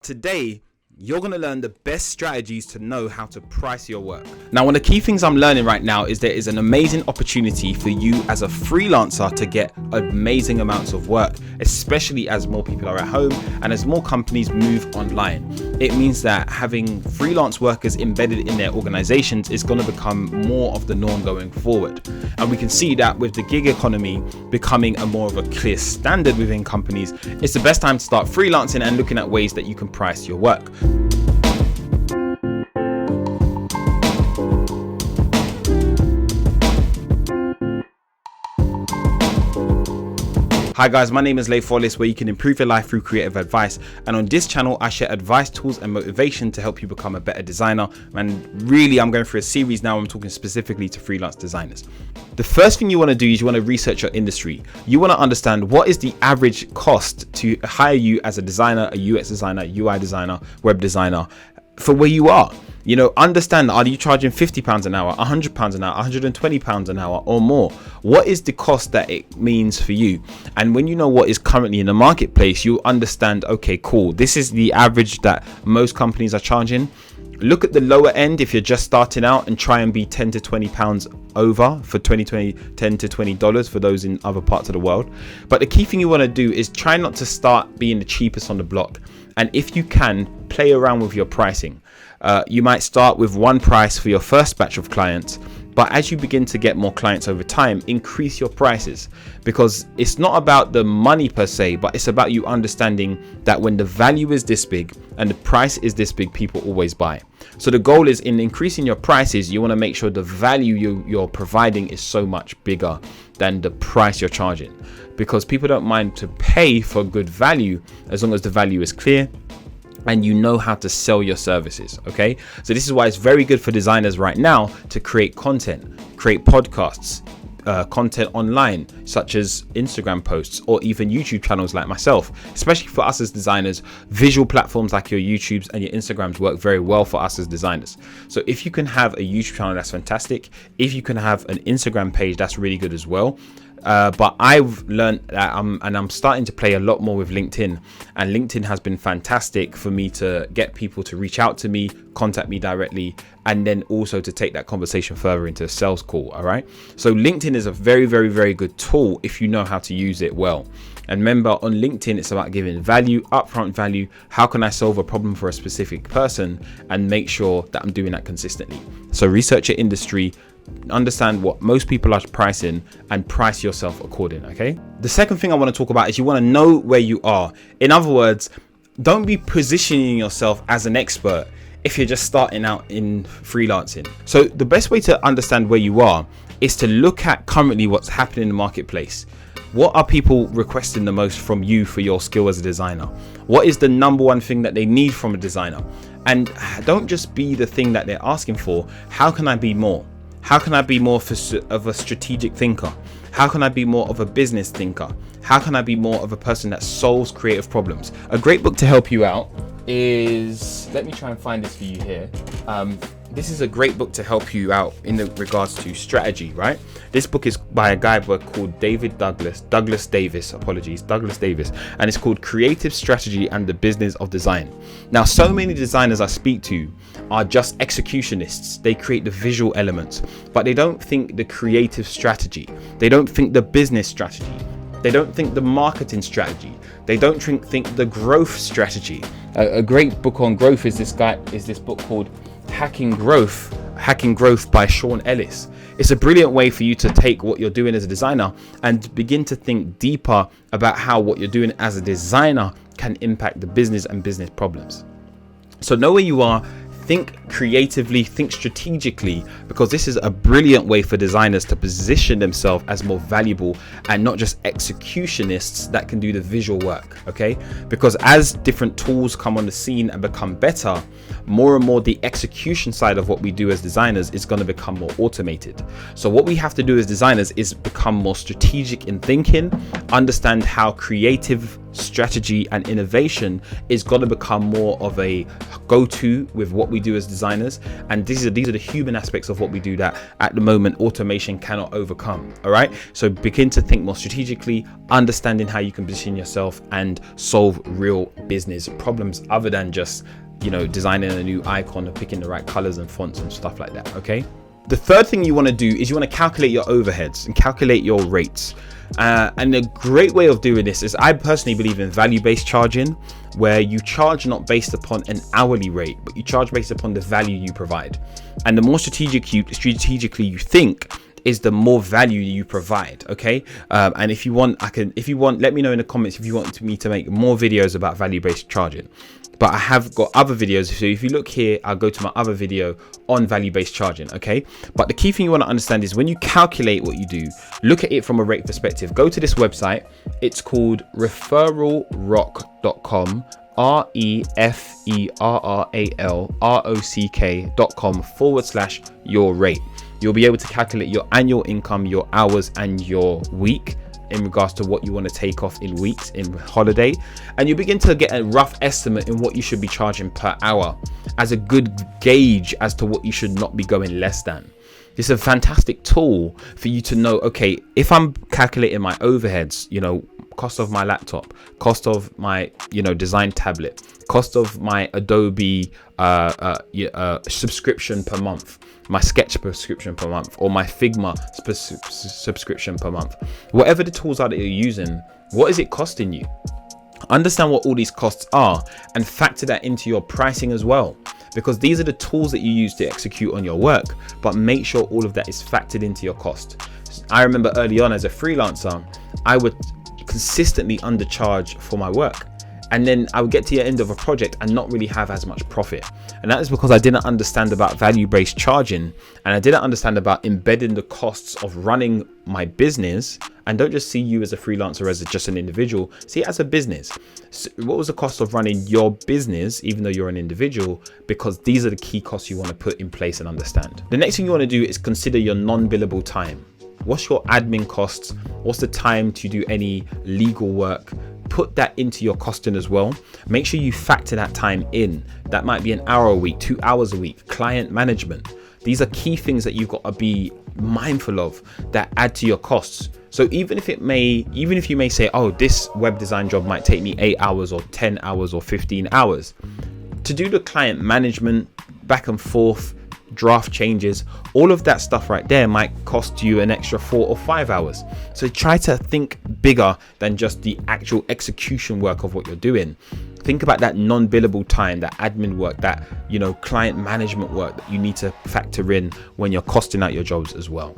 Today, you're going to learn the best strategies to know how to price your work. Now, one of the key things I'm learning right now is there is an amazing opportunity for you as a freelancer to get amazing amounts of work, especially as more people are at home and as more companies move online. It means that having freelance workers embedded in their organizations is going to become more of the norm going forward. And we can see that with the gig economy becoming a more of a clear standard within companies, it's the best time to start freelancing and looking at ways that you can price your work. Hi guys, my name is Laith Wallace, where you can improve your life through creative advice. And on this channel, I share advice, tools, and motivation to help you become a better designer. And really, I'm going through a series now. I'm talking specifically to freelance designers. The first thing you want to do is you want to research your industry. You want to understand what is the average cost to hire you as a designer, a UX designer, UI designer, web designer, for where you are. You know, understand, are you charging £50 an hour, £100 an hour, £120 an hour or more? What is the cost that it means for you? And when you know what is currently in the marketplace, you understand, okay, cool, this is the average that most companies are charging. Look at the lower end if you're just starting out and try and be 10 to 20 pounds over for 10 to $20 for those in other parts of the world. But the key thing you want to do is try not to start being the cheapest on the block. And if you can, play around with your pricing. You might start with one price for your first batch of clients, but as you begin to get more clients over time, increase your prices, because it's not about the money per se, but it's about you understanding that when the value is this big and the price is this big, people always buy. So the goal is, in increasing your prices, you want to make sure the value you're providing is so much bigger than the price you're charging, because people don't mind to pay for good value as long as the value is clear and you know how to sell your services. Okay, so this is why it's very good for designers right now to create content, create podcasts, content online, such as Instagram posts or even YouTube channels like myself. Especially for us as designers, visual platforms like your YouTubes and your Instagrams work very well for us as designers. So if you can have a YouTube channel, that's fantastic. If you can have an Instagram page, that's really good as well. But I've learned that I'm starting to play a lot more with LinkedIn, and LinkedIn has been fantastic for me to get people to reach out to me, contact me directly, and then also to take that conversation further into a sales call. All right. So LinkedIn is a very, very, very good tool if you know how to use it well. And remember, on LinkedIn, it's about giving value, upfront value. How can I solve a problem for a specific person and make sure that I'm doing that consistently? So research your industry, understand what most people are pricing, and price yourself accordingly. Okay. The second thing I want to talk about is you want to know where you are. In other words, don't be positioning yourself as an expert if you're just starting out in freelancing. So the best way to understand where you are is to look at currently what's happening in the marketplace. What are people requesting the most from you for your skill as a designer? What is the number one thing that they need from a designer? And don't just be the thing that they're asking for. How can I be more? How can I be more of a strategic thinker? How can I be more of a business thinker? How can I be more of a person that solves creative problems? A great book to help you out is, let me try and find this for you here. This is a great book to help you out in regards to strategy, right? This book is by a guy called Douglas Davis, and it's called Creative Strategy and the Business of Design. Now, so many designers I speak to are just executionists. They create the visual elements, but they don't think the creative strategy. They don't think the business strategy. They don't think the marketing strategy. They don't think the growth strategy. A great book on growth is this book called Hacking Growth by Sean Ellis. It's a brilliant way for you to take what you're doing as a designer and begin to think deeper about how what you're doing as a designer can impact the business and business problems. So know where you are, think creatively, think strategically, because this is a brilliant way for designers to position themselves as more valuable and not just executionists that can do the visual work. Okay, because as different tools come on the scene and become better, more and more the execution side of what we do as designers is going to become more automated. So what we have to do as designers is become more strategic in thinking, understand how creative strategy, and innovation is going to become more of a go-to with what we do as designers. And these are the human aspects of what we do that at the moment automation cannot overcome. All right, so begin to think more strategically, understanding how you can position yourself and solve real business problems other than just, you know, designing a new icon or picking the right colors and fonts and stuff like that. Okay, the third thing you want to do is you want to calculate your overheads and calculate your rates. And a great way of doing this is, I personally believe in value-based charging, where you charge not based upon an hourly rate, but you charge based upon the value you provide. And the more strategically you think, is the more value you provide. Okay, and if you want, let me know in the comments if you want me to make more videos about value-based charging. But I have got other videos, so if you look here, I'll go to my other video on value-based charging. Okay, but the key thing you want to understand is when you calculate what you do, look at it from a rate perspective. Go to this website. It's called referralrock.com, referralrock.com/your rate. You'll be able to calculate your annual income, your hours, and your week in regards to what you want to take off in weeks in holiday, and you begin to get a rough estimate in what you should be charging per hour as a good gauge as to what you should not be going less than. It's a fantastic tool for you to know, okay, if I'm calculating my overheads, you know, cost of my laptop, cost of my, you know, design tablet, cost of my Adobe subscription per month, my Sketch subscription per month, or my Figma subscription per month, whatever the tools are that you're using, what is it costing you? Understand what all these costs are and factor that into your pricing as well, because these are the tools that you use to execute on your work, but make sure all of that is factored into your cost. I remember early on as a freelancer, I would consistently undercharge for my work, and then I would get to the end of a project and not really have as much profit. And that is because I didn't understand about value-based charging, and I didn't understand about embedding the costs of running my business. And don't just see you as a freelancer as just an individual, see it as a business. So what was the cost of running your business, even though you're an individual? Because these are the key costs you want to put in place and understand. The next thing you want to do is consider your non-billable time. What's your admin costs? What's the time to do any legal work? Put that into your costing as well. Make sure you factor that time in. That might be an hour a week, 2 hours a week. Client management. These are key things that you've got to be mindful of that add to your costs. So even if you may say, oh, this web design job might take me 8 hours or 10 hours or 15 hours, to do the client management, back and forth, draft changes, all of that stuff right there might cost you an extra 4 or 5 hours. So try to think bigger than just the actual execution work of what you're doing. Think about that non-billable time, that admin work, that, you know, client management work that you need to factor in when you're costing out your jobs as well.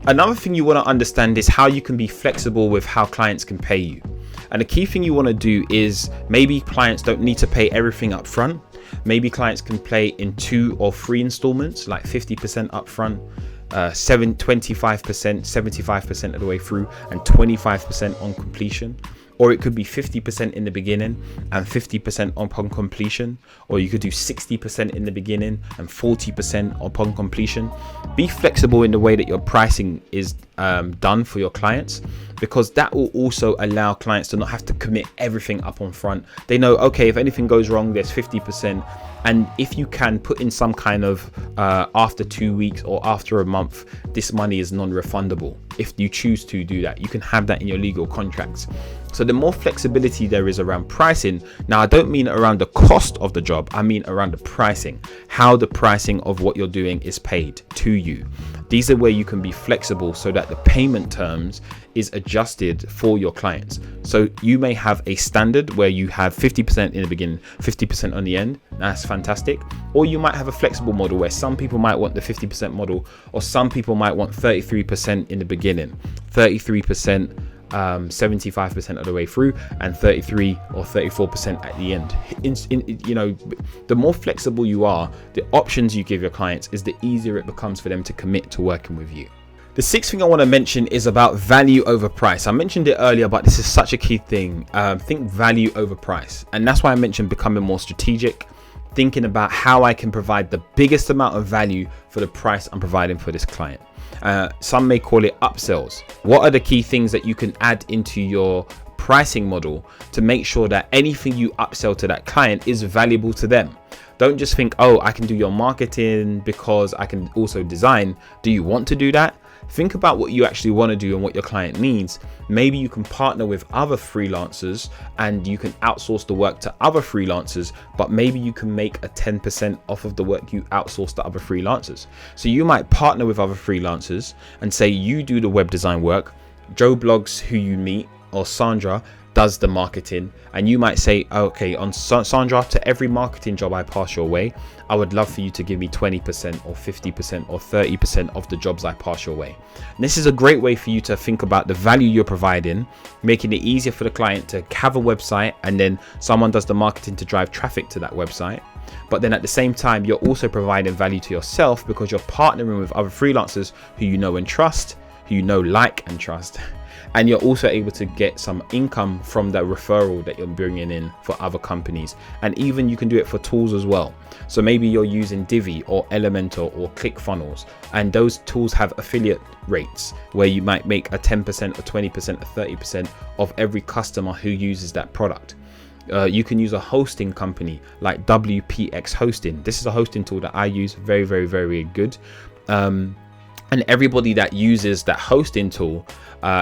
Another thing you want to understand is how you can be flexible with how clients can pay you. And the key thing you want to do is, maybe clients don't need to pay everything up front. Maybe clients can pay in 2 or 3 installments, like 50% upfront, 25%, 75% of the way through, and 25% on completion. Or it could be 50% in the beginning and 50% upon completion. Or you could do 60% in the beginning and 40% upon completion. Be flexible in the way that your pricing is done for your clients, because that will also allow clients to not have to commit everything up on front. They know, okay, if anything goes wrong, there's 50%. And if you can put in some kind of after 2 weeks or after a month, this money is non-refundable. If you choose to do that, you can have that in your legal contracts. So the more flexibility there is around pricing. Now, I don't mean around the cost of the job. I mean around the pricing, how the pricing of what you're doing is paid to you. These are where you can be flexible so that the payment terms is adjusted for your clients. So you may have a standard where you have 50% in the beginning, 50% on the end. That's fantastic. Or you might have a flexible model where some people might want the 50% model, or some people might want 33% in the beginning, 33%, 75% of the way through, and 33 or 34% at the end. You know, the more flexible you are, the options you give your clients, is the easier it becomes for them to commit to working with you. The sixth thing I want to mention is about value over price. I mentioned it earlier, but this is such a key thing. Think value over price. And that's why I mentioned becoming more strategic, thinking about how I can provide the biggest amount of value for the price I'm providing for this client. Some may call it upsells. What are the key things that you can add into your pricing model to make sure that anything you upsell to that client is valuable to them. Don't just think, oh, I can do your marketing because I can also design. Do you want to do that? Think about what you actually want to do and what your client needs. Maybe you can partner with other freelancers and you can outsource the work to other freelancers, but maybe you can make a 10% off of the work you outsource to other freelancers. So you might partner with other freelancers and say you do the web design work, Joe Blogs, who you meet, or Sandra does the marketing, and you might say, okay, on Sandra, to every marketing job I pass your way, I would love for you to give me 20% or 50% or 30% of the jobs I pass your way. And this is a great way for you to think about the value you're providing, making it easier for the client to have a website, and then someone does the marketing to drive traffic to that website. But then at the same time, you're also providing value to yourself because you're partnering with other freelancers who you know and trust, who you know, like and trust. And you're also able to get some income from that referral that you're bringing in for other companies. And even you can do it for tools as well. So maybe you're using Divi or Elementor or ClickFunnels, and those tools have affiliate rates where you might make a 10% or 20% or 30% of every customer who uses that product. You can use a hosting company like WPX Hosting. This is a hosting tool that I use, very, very, very good. And everybody that uses that hosting tool,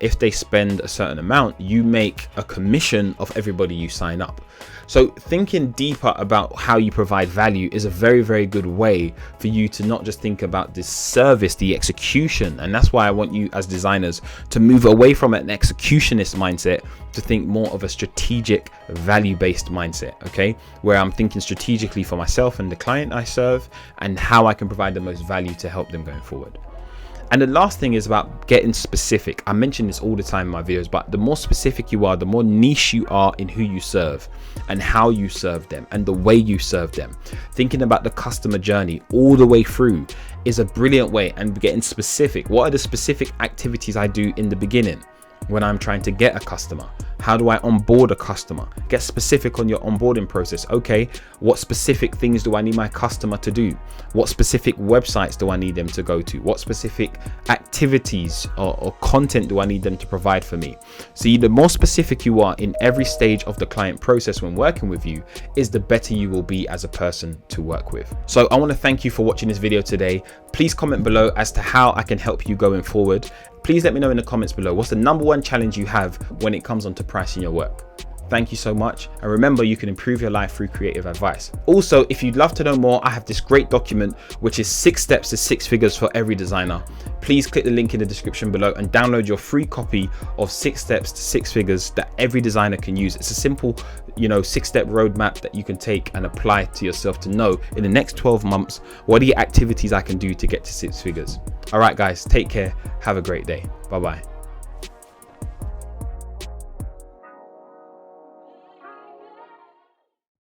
if they spend a certain amount, you make a commission of everybody you sign up. So thinking deeper about how you provide value is a very, very good way for you to not just think about this service, the execution. And that's why I want you as designers to move away from an executionist mindset to think more of a strategic, value-based mindset, okay? Where I'm thinking strategically for myself and the client I serve and how I can provide the most value to help them going forward. And the last thing is about getting specific. I mention this all the time in my videos, but the more specific you are, the more niche you are in who you serve and how you serve them and the way you serve them. Thinking about the customer journey all the way through is a brilliant way, and getting specific. What are the specific activities I do in the beginning when I'm trying to get a customer? How do I onboard a customer? Get specific on your onboarding process. Okay, what specific things do I need my customer to do? What specific websites do I need them to go to? What specific activities or content do I need them to provide for me? See, the more specific you are in every stage of the client process when working with you, is the better you will be as a person to work with. So I want to thank you for watching this video today. Please comment below as to how I can help you going forward. Please let me know in the comments below, what's the #1 challenge you have when it comes on to pricing your work? Thank you so much. And remember, you can improve your life through creative advice. Also, if you'd love to know more, I have this great document, which is 6 steps to 6 figures for every designer. Please click the link in the description below and download your free copy of 6 steps to 6 figures that every designer can use. It's a simple, 6-step roadmap that you can take and apply to yourself to know in the next 12 months, what are the activities I can do to get to 6 figures. All right, guys, take care. Have a great day. Bye-bye.